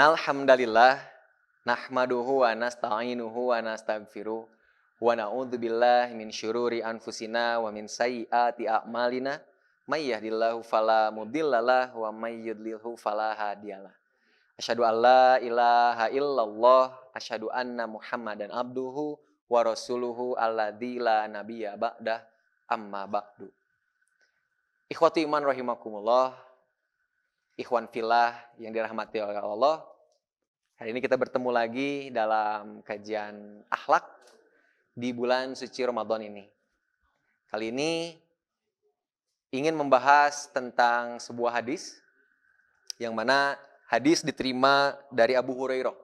Innal hamdalillah nahmaduhu wa nasta'inuhu wa nastaghfiruh wa na'udzubillahi min syururi anfusina wa min sayyiati a'malina may yahdihillahu fala mudhillalah wa may yudlilhu fala hadiyalah. Asyhadu an la ilaha illallah asyhadu anna Muhammadan abduhu wa rasuluhu alladzi la nabiyya ba'dah amma ba'du. Ikhwati iman rahimakumullah, ikhwan fillah yang dirahmati oleh Allah. Hari ini kita bertemu lagi dalam kajian akhlak di bulan suci Ramadan ini. Kali ini ingin membahas tentang sebuah hadis yang mana hadis diterima dari Abu Hurairah.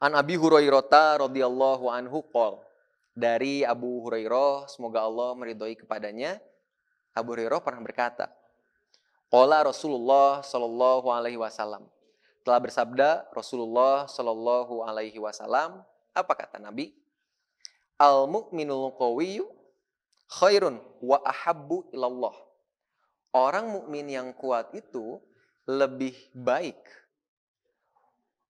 An Abi Hurairah radhiyallahu anhu qol. Dari Abu Hurairah, semoga Allah meridhoi kepadanya, Abu Hurairah pernah berkata, qala Rasulullah sallallahu alaihi wasallam. Telah bersabda Rasulullah sallallahu alaihi wasallam, apa kata Nabi? Al mu'minul qawiyyu khairun wa ahabbu ilallah. Orang mukmin yang kuat itu lebih baik.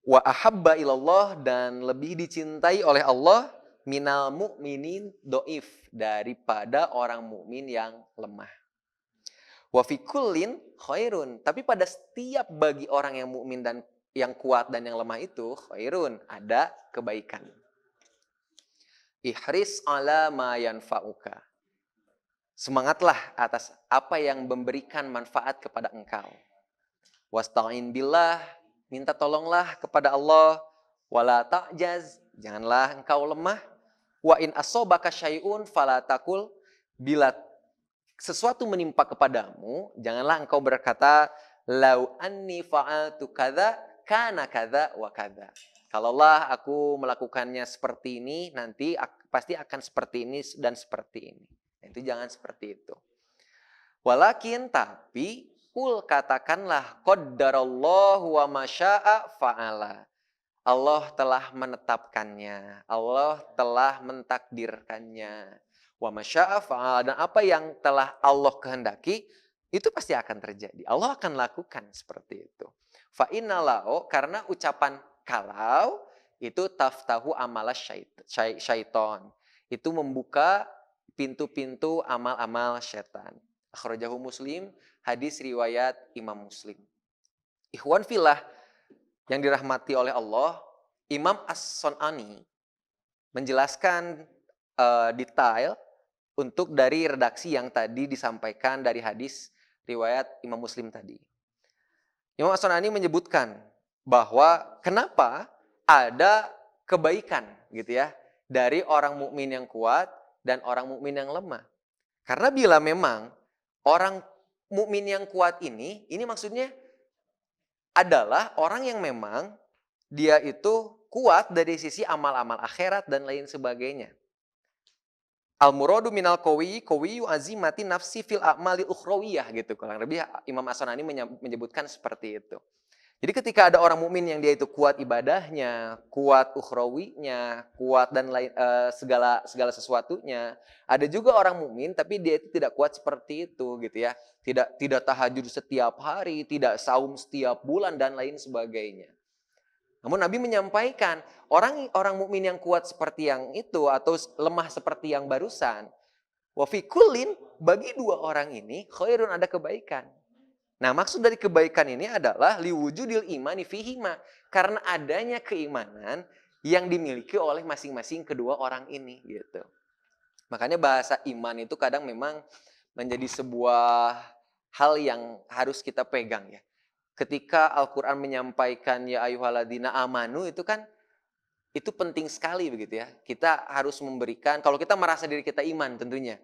Wa ahabba ilallah, dan lebih dicintai oleh Allah minal mu'minin doif, daripada orang mukmin yang lemah. Wa fi kullin khairun, tapi pada setiap bagi orang yang mukmin dan yang kuat dan yang lemah itu khairun, ada kebaikan. Ihris ala ma yanfa'uka. Semangatlah atas apa yang memberikan manfaat kepada engkau. Wasta'in billah, minta tolonglah kepada Allah. Wala ta'jaz, janganlah engkau lemah. Wa in asobaka syai'un fala taqul, bila sesuatu menimpa kepadamu, janganlah engkau berkata, lau anni fa'altu kadza kana kadza wa kadza. Kalaulah aku melakukannya seperti ini, nanti pasti akan seperti ini dan seperti ini. Itu jangan seperti itu. Walakin, tapi, kul katakanlah, qaddarallahu wa masya'a fa'ala. Allah telah menetapkannya, Allah telah mentakdirkannya. Wa masya'a fa'ala, dan apa yang telah Allah kehendaki itu pasti akan terjadi. Allah akan lakukan seperti itu. Fa innalao, karena ucapan kalau itu taftahu amalas syaiton. Itu membuka pintu-pintu amal-amal syaitan. Akhrajahu Muslim, hadis riwayat Imam Muslim. Ikhwan fillah yang dirahmati oleh Allah, Imam As-Sun'ani menjelaskan detail untuk dari redaksi yang tadi disampaikan dari hadis riwayat Imam Muslim tadi. Imam As-Sun'ani menyebutkan bahwa kenapa ada kebaikan gitu ya dari orang mukmin yang kuat dan orang mukmin yang lemah. Karena bila memang orang mukmin yang kuat ini maksudnya adalah orang yang memang dia itu kuat dari sisi amal-amal akhirat dan lain sebagainya. Al-muradu minal qawiyyu azimati nafsi fil a'malil ukhrawiyah gitu. Kurang lebih Imam As-Sun'ani menyebutkan seperti itu. Jadi ketika ada orang mukmin yang dia itu kuat ibadahnya, kuat ukhrawinya, kuat dan lain segala sesuatunya. Ada juga orang mukmin tapi dia itu tidak kuat seperti itu gitu ya. Tidak tahajud setiap hari, tidak saum setiap bulan dan lain sebagainya. Namun Nabi menyampaikan, orang mukmin yang kuat seperti yang itu atau lemah seperti yang barusan, wa fi kullin, bagi dua orang ini khairun, ada kebaikan. Nah, maksud dari kebaikan ini adalah liwujudil imani fihima, karena adanya keimanan yang dimiliki oleh masing-masing kedua orang ini gitu. Makanya bahasa iman itu kadang memang menjadi sebuah hal yang harus kita pegang ya. Ketika Al-Quran menyampaikan ya ayyuhalladzina amanu, itu kan itu penting sekali begitu ya. Kita harus memberikan, kalau kita merasa diri kita iman tentunya,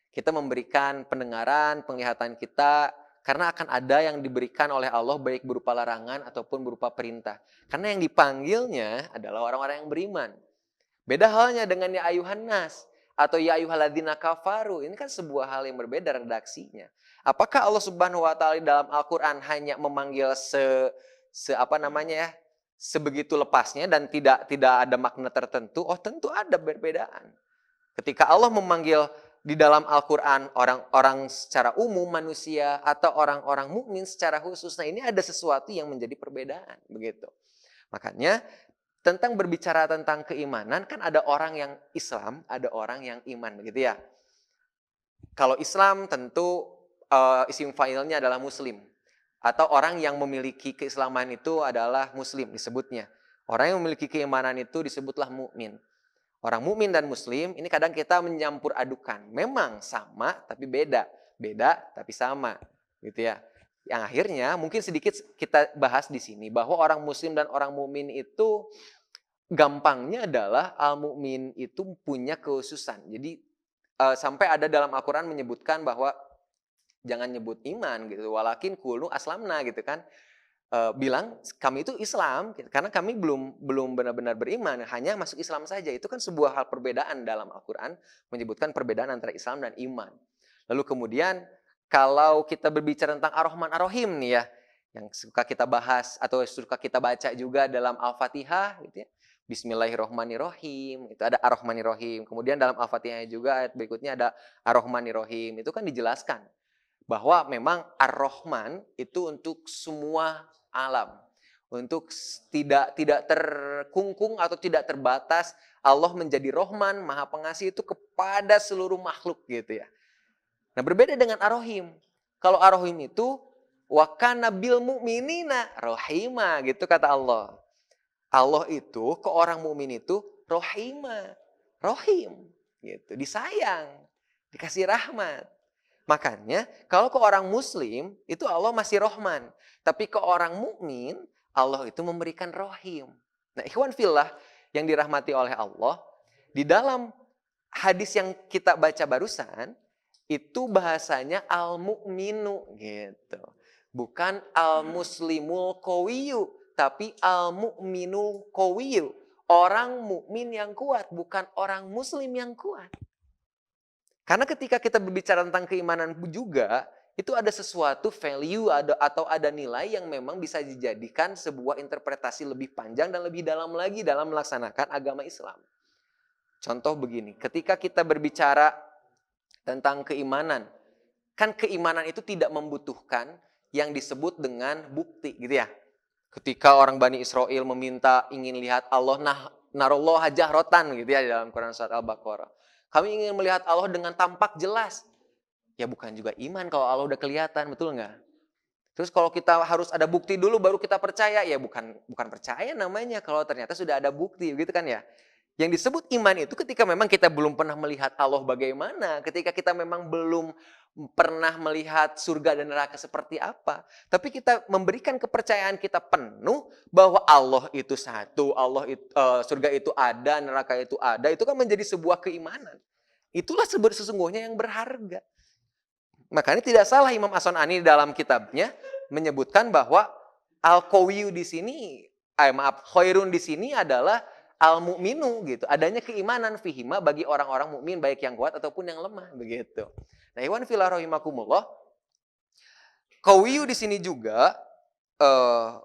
kita memberikan pendengaran, penglihatan kita, karena akan ada yang diberikan oleh Allah baik berupa larangan ataupun berupa perintah. Karena yang dipanggilnya adalah orang-orang yang beriman. Beda halnya dengan ya ayuhan nas atau ya ayyuhalladzina kafaru. Ini kan sebuah hal yang berbeda redaksinya. Apakah Allah Subhanahu wa taala dalam Al-Qur'an hanya memanggil sebegitu lepasnya dan tidak ada makna tertentu? Oh, tentu ada perbedaan. Ketika Allah memanggil di dalam Al-Quran orang-orang secara umum manusia atau orang-orang mukmin secara khusus. Nah, ini ada sesuatu yang menjadi perbedaan begitu. Makanya tentang berbicara tentang keimanan kan ada orang yang Islam, ada orang yang iman begitu ya. Kalau Islam tentu isim fa'ilnya adalah muslim. Atau orang yang memiliki keislaman itu adalah muslim disebutnya. Orang yang memiliki keimanan itu disebutlah mukmin. Orang mukmin dan muslim ini kadang kita menyampur adukan. Memang sama tapi beda. Beda tapi sama. Gitu ya. Yang akhirnya mungkin sedikit kita bahas di sini bahwa orang muslim dan orang mukmin itu gampangnya adalah al-mukmin itu punya kekhususan. Jadi sampai ada dalam Al-Quran menyebutkan bahwa jangan nyebut iman gitu, walakin kulu aslamna gitu kan. Bilang kami itu Islam karena kami belum benar-benar beriman, hanya masuk Islam saja. Itu kan sebuah hal perbedaan dalam Al-Quran, menyebutkan perbedaan antara Islam dan iman. Lalu kemudian kalau kita berbicara tentang Ar-Rahman Ar-Rahim nih ya, yang suka kita bahas atau suka kita baca juga dalam Al-Fatihah gitu ya. Bismillahirrohmanirrohim, itu ada Ar-Rahmanirrohim. Kemudian dalam Al-Fatihah juga ayat berikutnya ada Ar-Rahmanirrohim. Itu kan dijelaskan bahwa memang Ar-Rahman itu untuk semua alam. Untuk tidak terkungkung atau tidak terbatas. Allah menjadi Rahman, Maha Pengasih itu kepada seluruh makhluk gitu ya. Nah, berbeda dengan Ar-Rahim. Kalau Ar-Rahim itu wa kana bil mu'minina rahima gitu kata Allah. Allah itu ke orang mukmin itu rohima, rohim, gitu, disayang, dikasih rahmat. Makanya kalau ke orang muslim itu Allah masih rohman, tapi ke orang mukmin Allah itu memberikan rohim. Nah, ikhwan fillah yang dirahmati oleh Allah, di dalam hadis yang kita baca barusan itu bahasanya al-mu'minu gitu, bukan al-muslimul qawiyu. Tapi al-mu'minul qawiyu, orang mukmin yang kuat, bukan orang muslim yang kuat. Karena ketika kita berbicara tentang keimanan juga, itu ada sesuatu value atau ada nilai yang memang bisa dijadikan sebuah interpretasi lebih panjang dan lebih dalam lagi dalam melaksanakan agama Islam. Contoh begini, ketika kita berbicara tentang keimanan, kan keimanan itu tidak membutuhkan yang disebut dengan bukti gitu ya. Ketika orang Bani Israel meminta ingin lihat Allah, narullah jahrotan gitu ya dalam Quran surat Al-Baqarah. Kami ingin melihat Allah dengan tampak jelas. Ya bukan juga iman kalau Allah udah kelihatan, betul nggak? Terus kalau kita harus ada bukti dulu baru kita percaya, ya bukan percaya namanya kalau ternyata sudah ada bukti gitu kan ya. Yang disebut iman itu ketika memang kita belum pernah melihat Allah bagaimana, ketika kita memang belum pernah melihat surga dan neraka seperti apa, tapi kita memberikan kepercayaan kita penuh bahwa Allah itu satu, surga itu ada, neraka itu ada, itu kan menjadi sebuah keimanan. Itulah sesungguhnya yang berharga. Makanya tidak salah Imam As-San'ani dalam kitabnya menyebutkan bahwa al-qawiyu di sini, khairun di sini adalah al-mu'minu gitu. Adanya keimanan fihima bagi orang-orang mukmin baik yang kuat ataupun yang lemah begitu. Nah, ikhwan fillah rahimakumullah, qawiyu di sini juga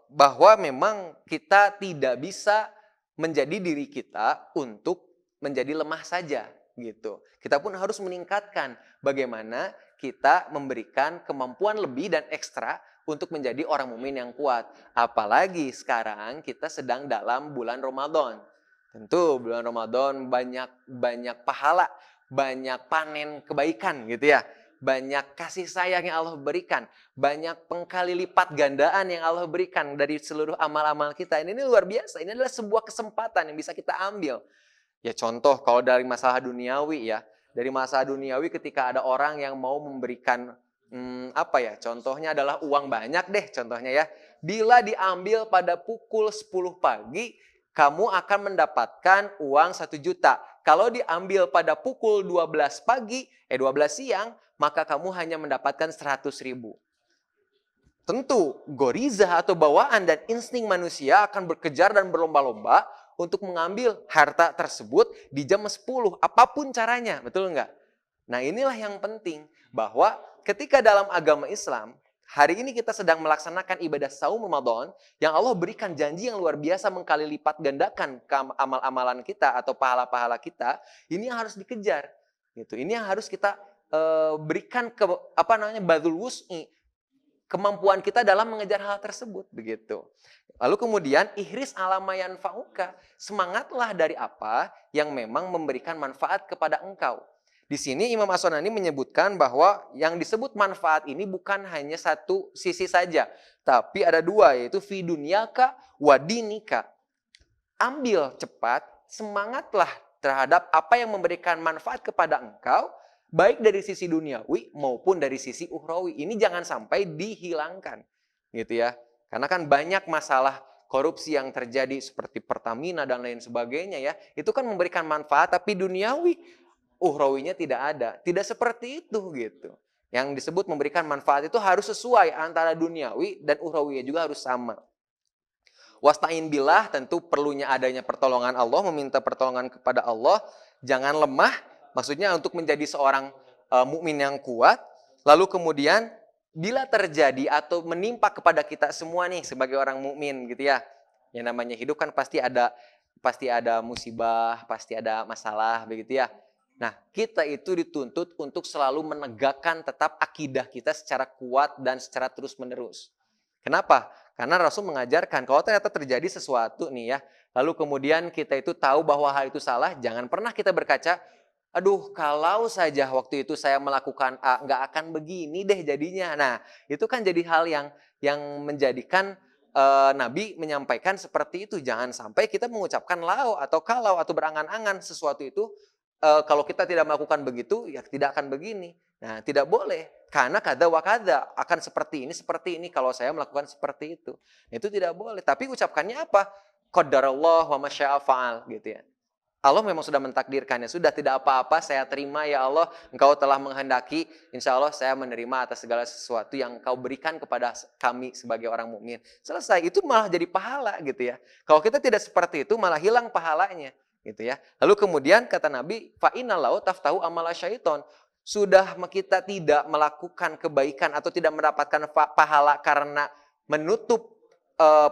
bahwa memang kita tidak bisa menjadi diri kita untuk menjadi lemah saja gitu. Kita pun harus meningkatkan bagaimana kita memberikan kemampuan lebih dan ekstra untuk menjadi orang mukmin yang kuat. Apalagi sekarang kita sedang dalam bulan Ramadan. Tentu bulan Ramadan banyak pahala, banyak panen kebaikan gitu ya. Banyak kasih sayang yang Allah berikan, banyak pengkali lipat gandaan yang Allah berikan dari seluruh amal-amal kita. Ini luar biasa. Ini adalah sebuah kesempatan yang bisa kita ambil. Ya contoh kalau dari masalah duniawi ya, dari masalah duniawi ketika ada orang yang mau memberikan contohnya adalah uang banyak deh contohnya ya. Bila diambil pada pukul 10 pagi, kamu akan mendapatkan uang 1 juta. Kalau diambil pada pukul 12 siang, maka kamu hanya mendapatkan 100.000. Tentu, goriza atau bawaan dan insting manusia akan berkejar dan berlomba-lomba untuk mengambil harta tersebut di jam 10, apapun caranya, betul nggak? Nah, inilah yang penting, bahwa ketika dalam agama Islam, hari ini kita sedang melaksanakan ibadah saum Ramadan, yang Allah berikan janji yang luar biasa mengkali lipat gandakan amal-amalan kita atau pahala-pahala kita, ini yang harus dikejar. Gitu. Ini yang harus kita berikan ke badzul wus'i, kemampuan kita dalam mengejar hal tersebut begitu. Lalu kemudian ihris ala ma yanfa'uka, semangatlah dari apa yang memang memberikan manfaat kepada engkau. Di sini Imam As-Sunani menyebutkan bahwa yang disebut manfaat ini bukan hanya satu sisi saja, tapi ada dua, yaitu fi dunyaka wa dinika. Ambil cepat, semangatlah terhadap apa yang memberikan manfaat kepada engkau, baik dari sisi duniawi maupun dari sisi ukhrawi. Ini jangan sampai dihilangkan, gitu ya. Karena kan banyak masalah korupsi yang terjadi seperti Pertamina dan lain sebagainya ya. Itu kan memberikan manfaat tapi duniawi, ukhrawinya tidak ada. Tidak seperti itu gitu. Yang disebut memberikan manfaat itu harus sesuai antara duniawi dan ukhrawinya juga harus sama. Wasta'in billah, tentu perlunya adanya pertolongan Allah, meminta pertolongan kepada Allah. Jangan lemah, maksudnya untuk menjadi seorang mukmin yang kuat. Lalu kemudian bila terjadi atau menimpa kepada kita semua nih sebagai orang mukmin gitu ya. Yang namanya hidup kan pasti ada musibah, pasti ada masalah begitu ya. Nah, kita itu dituntut untuk selalu menegakkan tetap akidah kita secara kuat dan secara terus-menerus. Kenapa? Karena Rasul mengajarkan kalau ternyata terjadi sesuatu nih ya, lalu kemudian kita itu tahu bahwa hal itu salah, jangan pernah kita berkaca, aduh kalau saja waktu itu saya melakukan A, nggak akan begini deh jadinya. Nah, itu kan jadi hal yang menjadikan Nabi menyampaikan seperti itu. Jangan sampai kita mengucapkan lau atau kalau atau berangan-angan sesuatu itu, kalau kita tidak melakukan begitu, ya tidak akan begini. Nah, tidak boleh. Karena kada wa kada akan seperti ini kalau saya melakukan seperti itu. Itu tidak boleh. Tapi ucapkannya apa? Qadarallah wa masya'a fa'al gitu ya. Allah memang sudah mentakdirkannya. Sudah tidak apa-apa, saya terima ya Allah. Engkau telah menghendaki, insya Allah saya menerima atas segala sesuatu yang Engkau berikan kepada kami sebagai orang mukmin. Selesai. Itu malah jadi pahala gitu ya. Kalau kita tidak seperti itu malah hilang pahalanya gitu ya. Lalu kemudian kata Nabi, fa innalau taftahu amala syaiton. Sudah kita tidak melakukan kebaikan atau tidak mendapatkan pahala karena menutup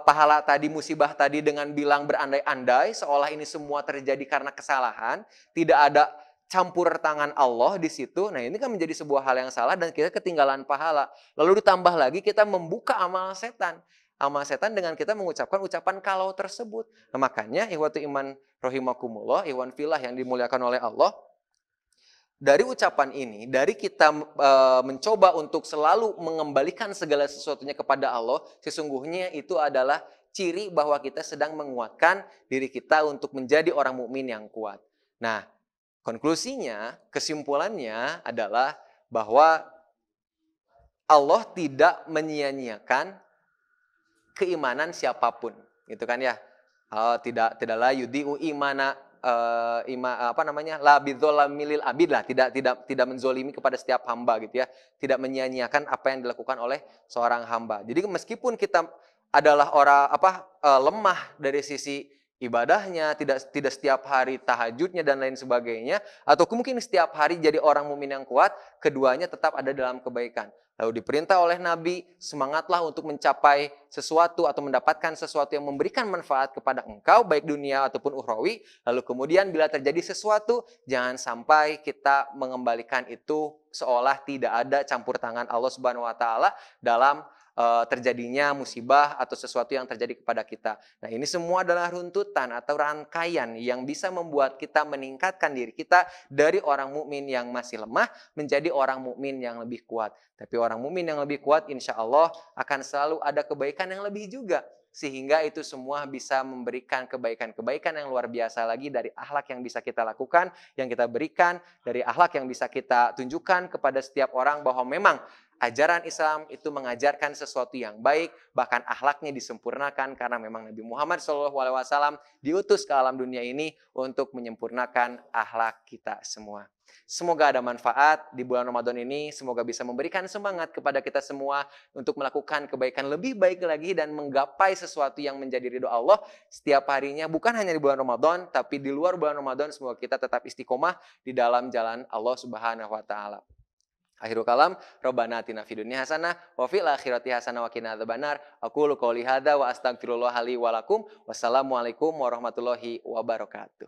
pahala tadi, musibah tadi dengan bilang berandai-andai seolah ini semua terjadi karena kesalahan, tidak ada campur tangan Allah di situ. Nah, ini kan menjadi sebuah hal yang salah dan kita ketinggalan pahala. Lalu ditambah lagi kita membuka amal setan. Amal setan dengan kita mengucapkan ucapan kalau tersebut. Nah, makanya ihwatu iman rahimakumullah, ikhwan fillah yang dimuliakan oleh Allah, dari ucapan ini, dari kita mencoba untuk selalu mengembalikan segala sesuatunya kepada Allah, sesungguhnya itu adalah ciri bahwa kita sedang menguatkan diri kita untuk menjadi orang mukmin yang kuat. Nah, konklusinya, kesimpulannya adalah bahwa Allah tidak menyia-nyiakan keimanan siapapun, gitu kan ya? Tidaklah yudhi'u imana la bidzolamil abid lah, tidak menzolimi kepada setiap hamba gitu ya, tidak menyia-nyiakan apa yang dilakukan oleh seorang hamba. Jadi meskipun kita adalah orang lemah dari sisi ibadahnya, tidak setiap hari tahajudnya dan lain sebagainya, atau mungkin setiap hari jadi orang mukmin yang kuat, keduanya tetap ada dalam kebaikan. Lalu diperintah oleh Nabi, semangatlah untuk mencapai sesuatu atau mendapatkan sesuatu yang memberikan manfaat kepada engkau, baik dunia ataupun ukhrawi. Lalu kemudian bila terjadi sesuatu, jangan sampai kita mengembalikan itu seolah tidak ada campur tangan Allah Subhanahu wa taala dalam terjadinya musibah atau sesuatu yang terjadi kepada kita. Nah, ini semua adalah runtutan atau rangkaian yang bisa membuat kita meningkatkan diri kita dari orang mukmin yang masih lemah menjadi orang mukmin yang lebih kuat. Tapi orang mukmin yang lebih kuat insya Allah akan selalu ada kebaikan yang lebih juga. Sehingga itu semua bisa memberikan kebaikan-kebaikan yang luar biasa lagi dari akhlak yang bisa kita lakukan, yang kita berikan, dari akhlak yang bisa kita tunjukkan kepada setiap orang bahwa memang ajaran Islam itu mengajarkan sesuatu yang baik, bahkan akhlaknya disempurnakan karena memang Nabi Muhammad SAW diutus ke alam dunia ini untuk menyempurnakan akhlak kita semua. Semoga ada manfaat di bulan Ramadan ini, semoga bisa memberikan semangat kepada kita semua untuk melakukan kebaikan lebih baik lagi dan menggapai sesuatu yang menjadi ridho Allah setiap harinya, bukan hanya di bulan Ramadan, tapi di luar bulan Ramadan semoga kita tetap istiqomah di dalam jalan Allah Subhanahu wa taala. Akhirul kalam, Rabbana atina fid dunya hasanah wa fil akhirati hasanah wa qina adzabannar. Aqulu qouli hadza wa astaghfirullah li wa lakum. Wassalamualaikum warahmatullahi wabarakatuh.